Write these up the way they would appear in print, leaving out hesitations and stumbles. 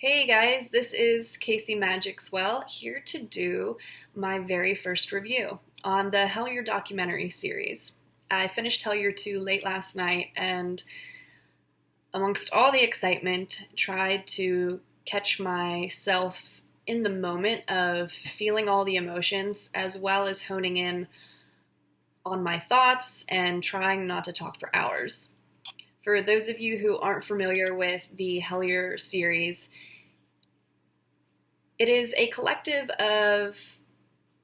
Hey guys, this is Casey Magixwell here to do my very first review on the Hellier documentary series. I finished Hellier 2 late last night and, amongst all the excitement, tried to catch myself in the moment of feeling all the emotions as well as honing in on my thoughts and trying not to talk for hours. For those of you who aren't familiar with the Hellier series, it is a collective of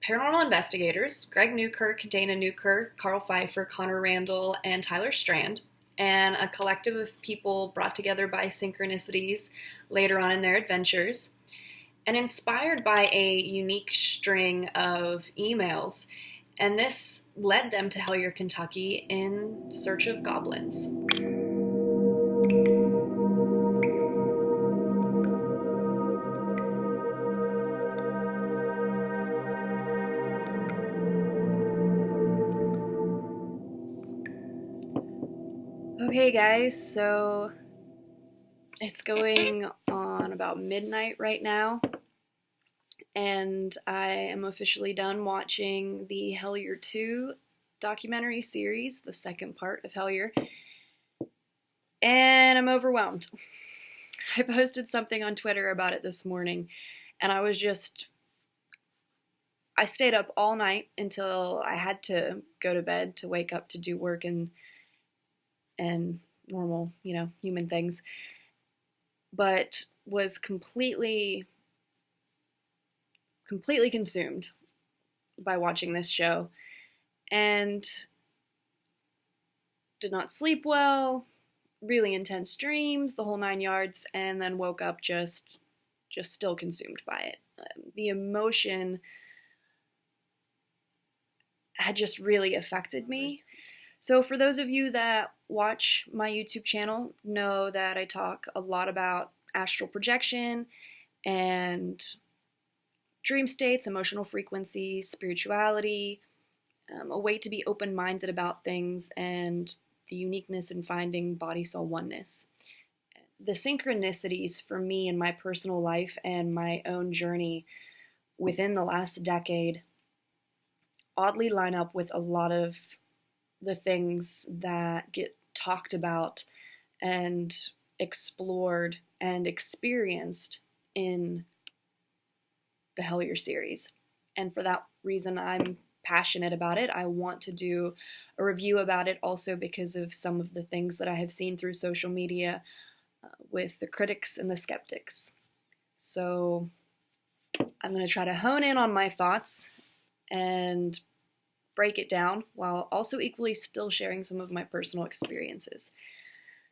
paranormal investigators: Greg Newkirk, Dana Newkirk, Carl Pfeiffer, Connor Randall, and Tyler Strand, and a collective of people brought together by synchronicities later on in their adventures, and inspired by a unique string of emails. And this led them to Hellier, Kentucky in search of goblins. Okay guys, so it's going on about midnight right now, and I am officially done watching the Hellier 2 documentary series, the second part of Hellier, and I'm overwhelmed. I posted something on Twitter about it this morning, and I stayed up all night until I had to go to bed to wake up to do work and normal, human things, but was completely consumed by watching this show and did not sleep well, really intense dreams, the whole 9 yards, and then woke up just still consumed by it. The emotion had just really affected me. So for those of you that watch my YouTube channel, know that I talk a lot about astral projection and dream states, emotional frequencies, spirituality, a way to be open-minded about things, and the uniqueness in finding body-soul oneness. The synchronicities for me in my personal life and my own journey within the last decade oddly line up with a lot of the things that get talked about and explored and experienced in the Hellier series. And for that reason, I'm passionate about it. I want to do a review about it also because of some of the things that I have seen through social media with the critics and the skeptics. So I'm going to try to hone in on my thoughts and break it down while also equally still sharing some of my personal experiences.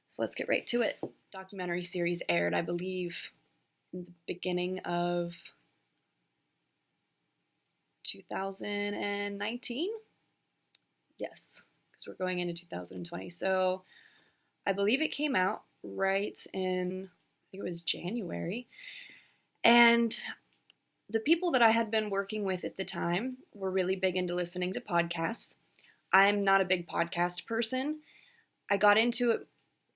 So let's get right to it. The documentary series aired, I believe, in the beginning of 2019? Yes, because we're going into 2020. So I believe it came out right in, I think it was January. And the people that I had been working with at the time were really big into listening to podcasts. I'm not a big podcast person. I got into it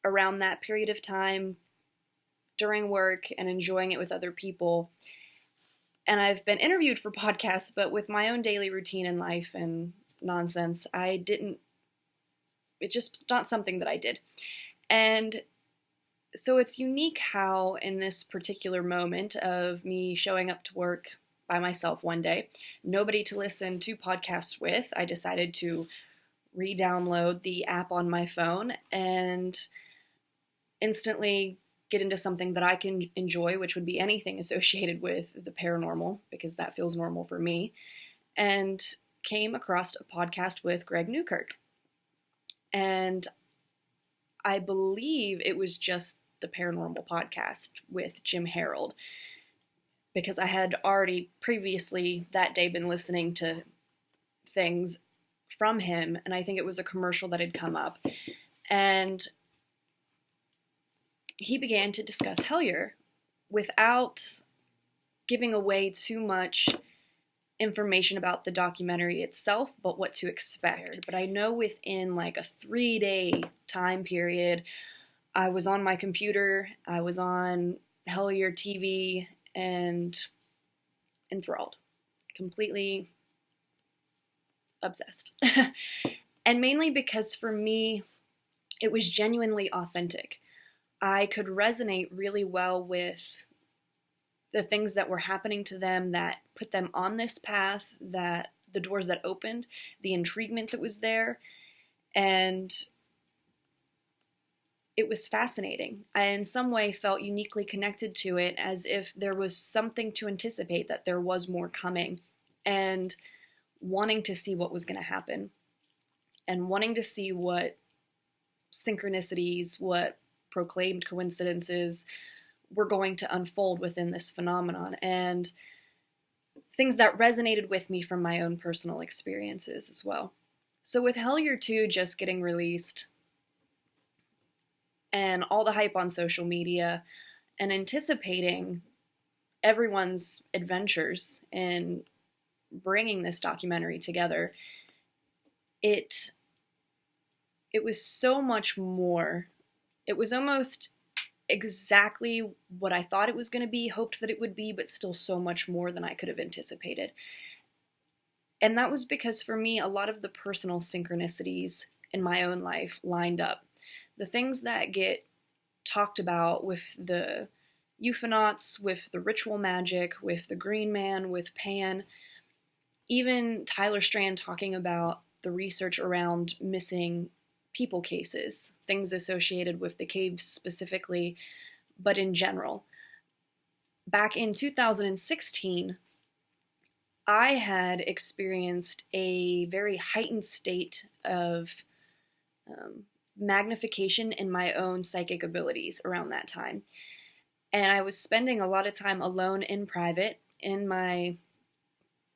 around that period of time during work and enjoying it with other people. And I've been interviewed for podcasts, but with my own daily routine in life and nonsense, it's just not something that I did. And so it's unique how in this particular moment of me showing up to work by myself one day, nobody to listen to podcasts with, I decided to re-download the app on my phone and instantly get into something that I can enjoy, which would be anything associated with the paranormal, because that feels normal for me, and came across a podcast with Greg Newkirk. And I believe it was just the paranormal podcast with Jim Harold, because I had already previously that day been listening to things from him, and I think it was a commercial that had come up, and he began to discuss Hellier without giving away too much information about the documentary itself, but what to expect. But I know within like a 3-day time period, I was on my computer, I was on Hellier TV and enthralled, completely obsessed. And mainly because for me, it was genuinely authentic. I could resonate really well with the things that were happening to them that put them on this path, that the doors that opened, the intriguement that was there, and it was fascinating. I in some way felt uniquely connected to it, as if there was something to anticipate, that there was more coming, and wanting to see what was going to happen, and wanting to see what synchronicities, what proclaimed coincidences were going to unfold within this phenomenon, and things that resonated with me from my own personal experiences as well. So with Hellier 2 just getting released, and all the hype on social media, and anticipating everyone's adventures in bringing this documentary together, it was so much more. It was almost exactly what I thought it was going to be, hoped that it would be, but still so much more than I could have anticipated. And that was because for me, a lot of the personal synchronicities in my own life lined up. The things that get talked about with the euphonauts, with the ritual magic, with the Green Man, with Pan, even Tyler Strand talking about the research around missing people cases, things associated with the caves specifically, but in general. Back in 2016, I had experienced a very heightened state of magnification in my own psychic abilities around that time. And I was spending a lot of time alone in private in my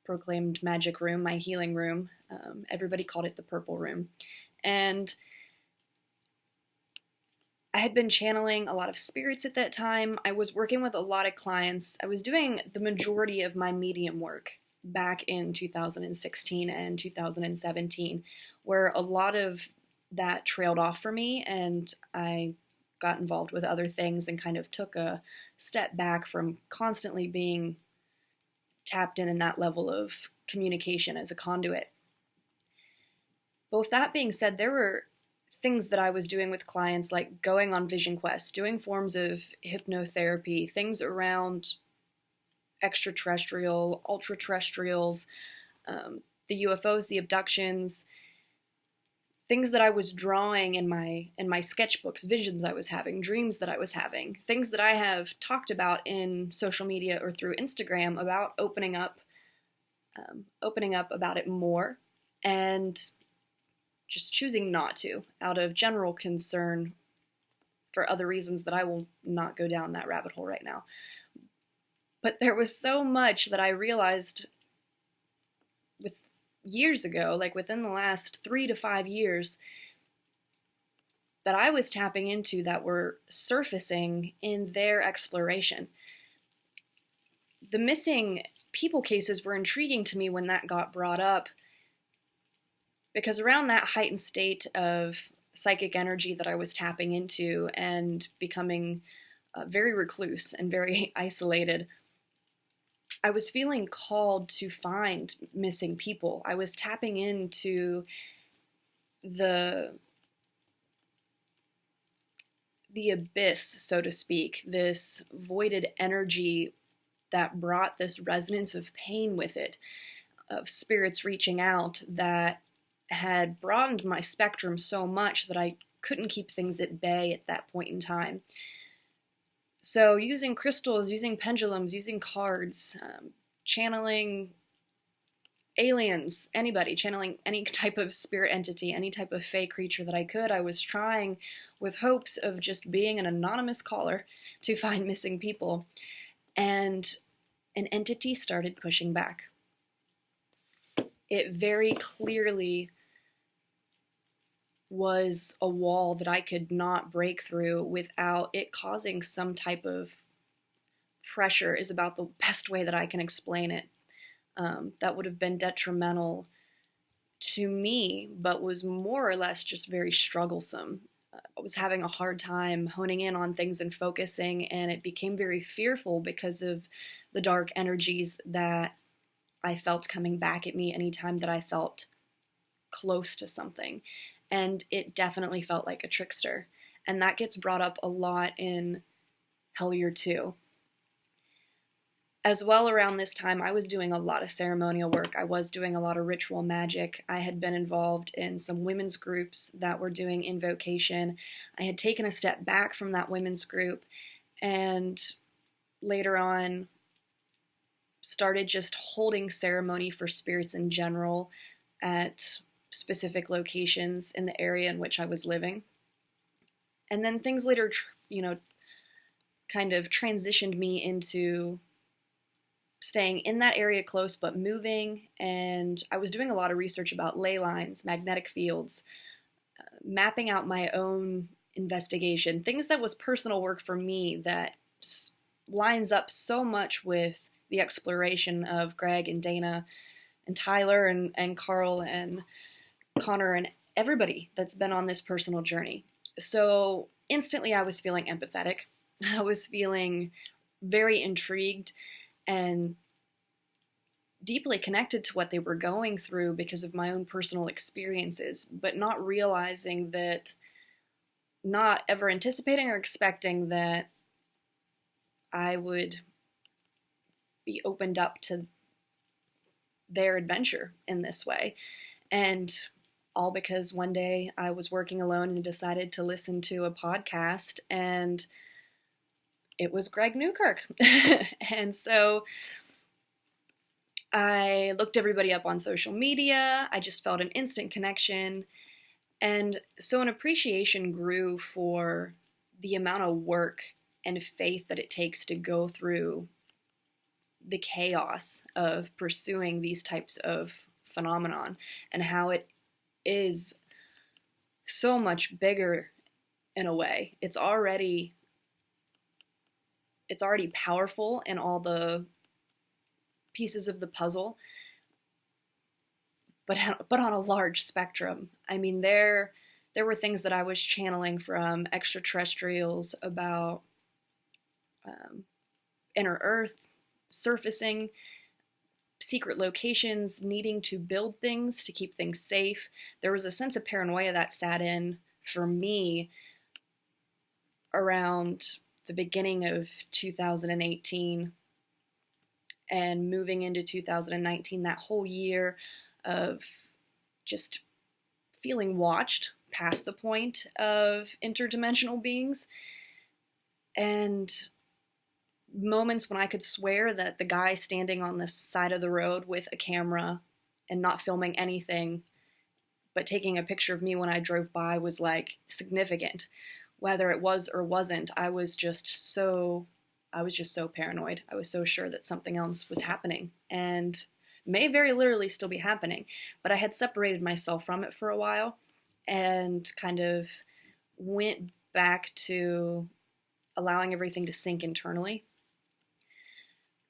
proclaimed magic room, my healing room. Everybody called it the purple room. And I had been channeling a lot of spirits at that time. I was working with a lot of clients. I was doing the majority of my medium work back in 2016 and 2017, where a lot of that trailed off for me, and I got involved with other things and kind of took a step back from constantly being tapped in that level of communication as a conduit. Both that being said, there were things that I was doing with clients, like going on vision quests, doing forms of hypnotherapy, things around extraterrestrial, ultra-terrestrials, the UFOs, the abductions, things that I was drawing in my sketchbooks, visions I was having, dreams that I was having, things that I have talked about in social media or through Instagram about opening up about it more, and just choosing not to, out of general concern for other reasons that I will not go down that rabbit hole right now. But there was so much that I realized with years ago, like within the last 3 to 5 years, that I was tapping into that were surfacing in their exploration. The missing people cases were intriguing to me when that got brought up, because around that heightened state of psychic energy that I was tapping into and becoming very recluse and very isolated, I was feeling called to find missing people. I was tapping into the abyss, so to speak, this voided energy that brought this resonance of pain with it, of spirits reaching out, that had broadened my spectrum so much that I couldn't keep things at bay at that point in time. So using crystals, using pendulums, using cards, channeling aliens, anybody, channeling any type of spirit entity, any type of fey creature that I could, I was trying with hopes of just being an anonymous caller to find missing people. And an entity started pushing back. It very clearly was a wall that I could not break through without it causing some type of pressure, is about the best way that I can explain it. That would have been detrimental to me, but was more or less just very strugglesome. I was having a hard time honing in on things and focusing, and it became very fearful because of the dark energies that I felt coming back at me anytime that I felt close to something. And it definitely felt like a trickster. And that gets brought up a lot in Hellier too. As well, around this time, I was doing a lot of ceremonial work. I was doing a lot of ritual magic. I had been involved in some women's groups that were doing invocation. I had taken a step back from that women's group, and later on started just holding ceremony for spirits in general at specific locations in the area in which I was living. And then things later, kind of transitioned me into staying in that area close, but moving. And I was doing a lot of research about ley lines, magnetic fields, mapping out my own investigation, things that was personal work for me that lines up so much with the exploration of Greg and Dana and Tyler and Carl and Connor and everybody that's been on this personal journey. So instantly I was feeling empathetic. I was feeling very intrigued and deeply connected to what they were going through because of my own personal experiences, but not realizing that, not ever anticipating or expecting that I would be opened up to their adventure in this way. And all because one day I was working alone and decided to listen to a podcast, and it was Greg Newkirk. And so I looked everybody up on social media. I just felt an instant connection. And so an appreciation grew for the amount of work and faith that it takes to go through the chaos of pursuing these types of phenomenon, and how it is so much bigger in a way. It's already powerful in all the pieces of the puzzle, but on a large spectrum. I mean, there were things that I was channeling from extraterrestrials about inner Earth, surfacing, secret locations, needing to build things to keep things safe. There was a sense of paranoia that sat in for me around the beginning of 2018 and moving into 2019, that whole year of just feeling watched past the point of interdimensional beings, and moments when I could swear that the guy standing on the side of the road with a camera and not filming anything, but taking a picture of me when I drove by was like significant. Whether it was or wasn't, I was just so paranoid. I was so sure that something else was happening, and may very literally still be happening. But I had separated myself from it for a while and kind of went back to allowing everything to sink internally.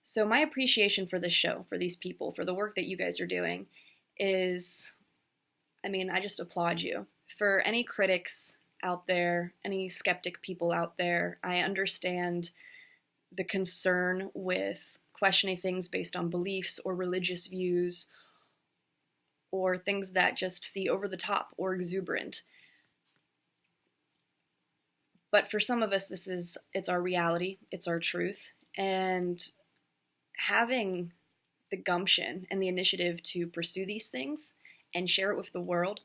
So my appreciation for this show, for these people, for the work that you guys are doing is, I just applaud you. For any critics out there, any skeptic people out there, I understand the concern with questioning things based on beliefs or religious views, or things that just see over the top or exuberant. But for some of us, it's our reality, it's our truth, and having the gumption and the initiative to pursue these things and share it with the world.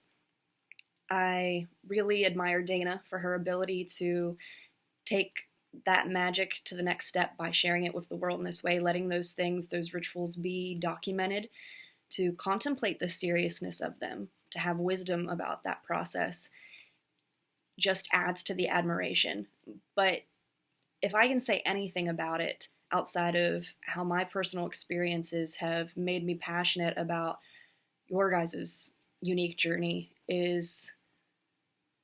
I really admire Dana for her ability to take that magic to the next step by sharing it with the world in this way, letting those things, those rituals be documented, to contemplate the seriousness of them, to have wisdom about that process, just adds to the admiration. But if I can say anything about it outside of how my personal experiences have made me passionate about your guys' unique journey is,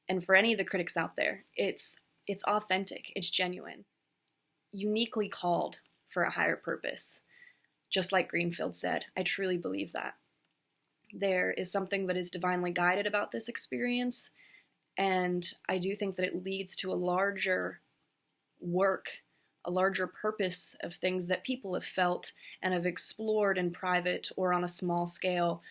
and for any of the critics out there, it's authentic, it's genuine, uniquely called for a higher purpose. Just like Greenfield said, I truly believe that. There is something that is divinely guided about this experience, And I do think that it leads to a larger work, a larger purpose of things that people have felt and have explored in private or on a small scale,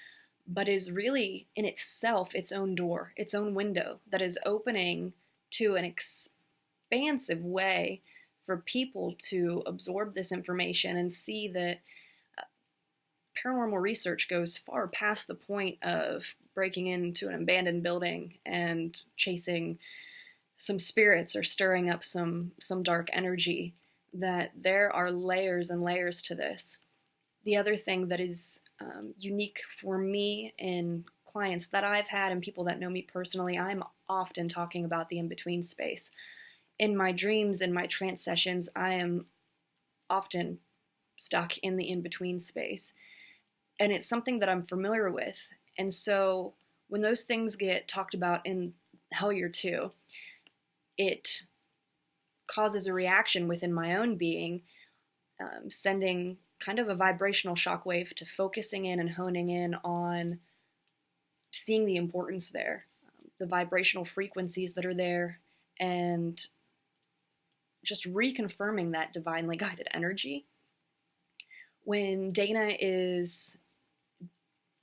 but is really in itself its own door, its own window that is opening to an expansive way for people to absorb this information and see that paranormal research goes far past the point of breaking into an abandoned building and chasing some spirits or stirring up some dark energy, that there are layers and layers to this. The other thing that is unique for me in clients that I've had and people that know me personally, I'm often talking about the in-between space. In my dreams, in my trance sessions, I am often stuck in the in-between space. And it's something that I'm familiar with. And so when those things get talked about in Hellier 2, it causes a reaction within my own being, sending kind of a vibrational shockwave to focusing in and honing in on seeing the importance there, the vibrational frequencies that are there, and just reconfirming that divinely guided energy. When Dana is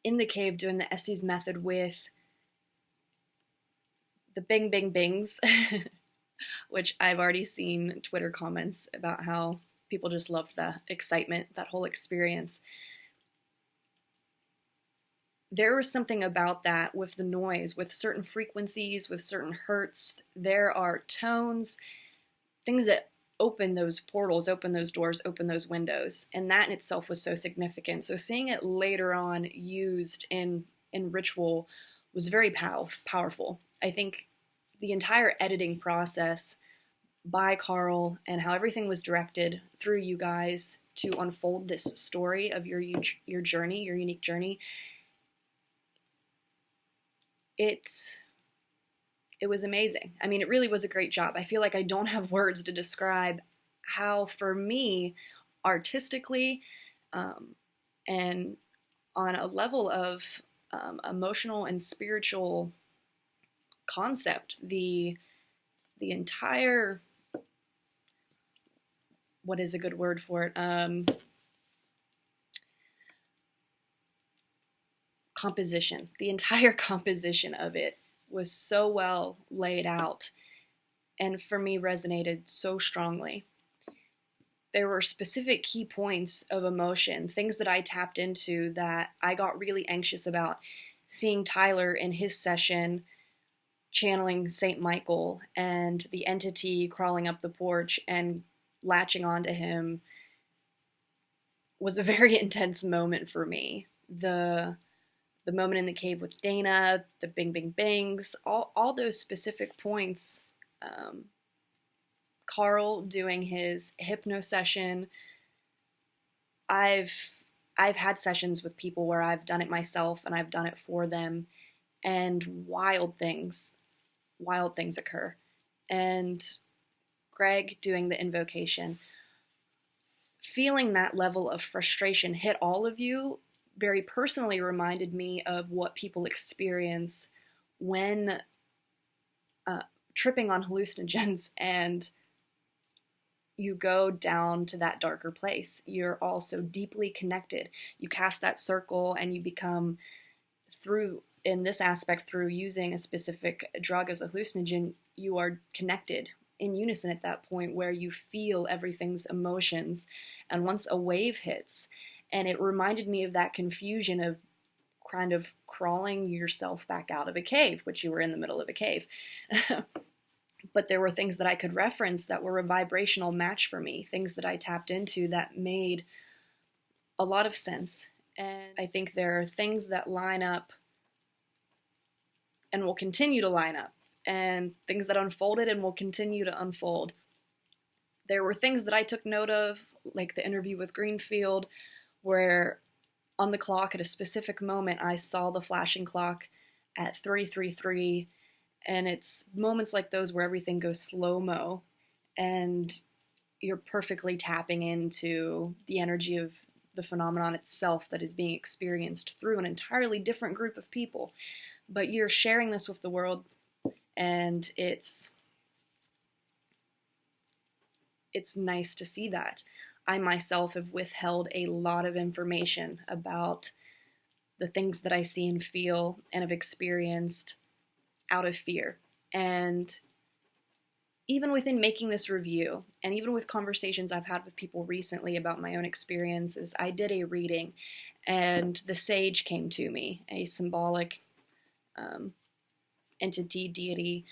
in the cave doing the Estes method with the bing bing bings, which I've already seen Twitter comments about how people just loved the excitement, that whole experience. There was something about that with the noise, with certain frequencies, with certain hertz. There are tones, things that open those portals, open those doors, open those windows. And that in itself was so significant. So seeing it later on used in ritual was very powerful. I think the entire editing process by Carl and how everything was directed through you guys to unfold this story of your journey, your unique journey, it was amazing. I mean, it really was a great job. I feel like I don't have words to describe how, for me, artistically, and on a level of emotional and spiritual concept, the entire, what is a good word for it? Composition. The entire composition of it was so well laid out, and for me resonated so strongly. There were specific key points of emotion, things that I tapped into that I got really anxious about. Seeing Tyler in his session channeling Saint Michael and the entity crawling up the porch and latching onto him was a very intense moment for me. The moment in the cave with Dana, the bing bing bangs, all those specific points. Carl doing his hypno session. I've had sessions with people where I've done it myself and I've done it for them, and wild things occur. And Greg doing the invocation, feeling that level of frustration hit all of you very personally reminded me of what people experience when tripping on hallucinogens and you go down to that darker place. You're all so deeply connected. You cast that circle and you become, through, in this aspect, through using a specific drug as a hallucinogen, you are connected in unison at that point where you feel everything's emotions. And once a wave hits, and it reminded me of that confusion of kind of crawling yourself back out of a cave, which you were in the middle of a cave. But there were things that I could reference that were a vibrational match for me, things that I tapped into that made a lot of sense. And I think there are things that line up and will continue to line up, and things that unfolded and will continue to unfold. There were things that I took note of, like the interview with Greenfield, where on the clock at a specific moment I saw the flashing clock at 3:33, and it's moments like those where everything goes slow-mo and you're perfectly tapping into the energy of the phenomenon itself that is being experienced through an entirely different group of people. But you're sharing this with the world And it's nice to see that. I myself have withheld a lot of information about the things that I see and feel and have experienced out of fear. And even within making this review, and even with conversations I've had with people recently about my own experiences, I did a reading, and the sage came to me, a symbolic entity, deity,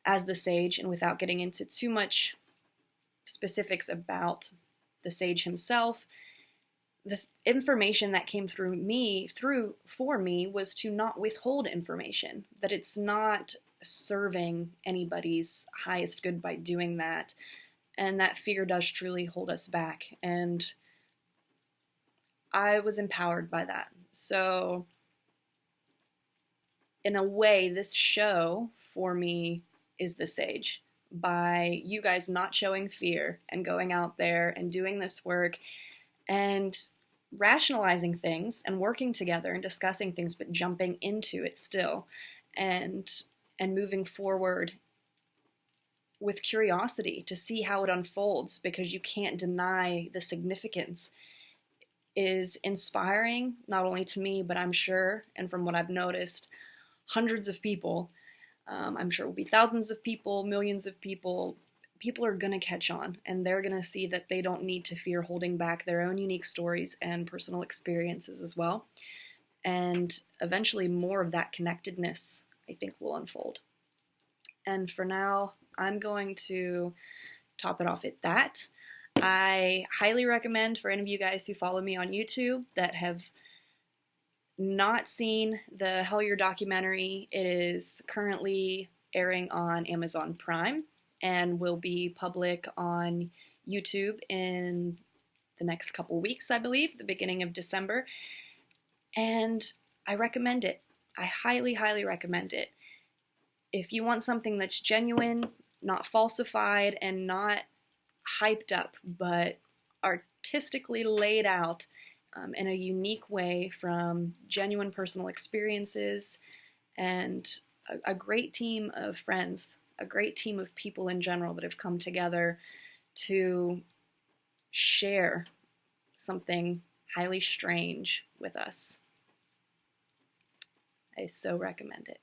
as the sage. And without getting into too much specifics about the sage himself, the information that came for me was to not withhold information, that it's not serving anybody's highest good by doing that, and that fear does truly hold us back. And I was empowered by that. So in a way, this show for me is the sage. By you guys not showing fear and going out there and doing this work and rationalizing things and working together and discussing things, but jumping into it still and moving forward with curiosity to see how it unfolds, because you can't deny the significance, is inspiring, not only to me, but I'm sure, and from what I've noticed, hundreds of people. I'm sure it will be thousands of people, millions of people. People are going to catch on, and they're going to see that they don't need to fear holding back their own unique stories and personal experiences as well. And eventually more of that connectedness, I think, will unfold. And for now, I'm going to top it off at that. I highly recommend for any of you guys who follow me on YouTube that have not seen the Hellier documentary. It is currently airing on Amazon Prime and will be public on YouTube in the next couple weeks, I believe, the beginning of December. And I recommend it. I highly, highly recommend it. If you want something that's genuine, not falsified, and not hyped up, but artistically laid out in a unique way from genuine personal experiences and a great team of friends, a great team of people in general that have come together to share something highly strange with us. I so recommend it.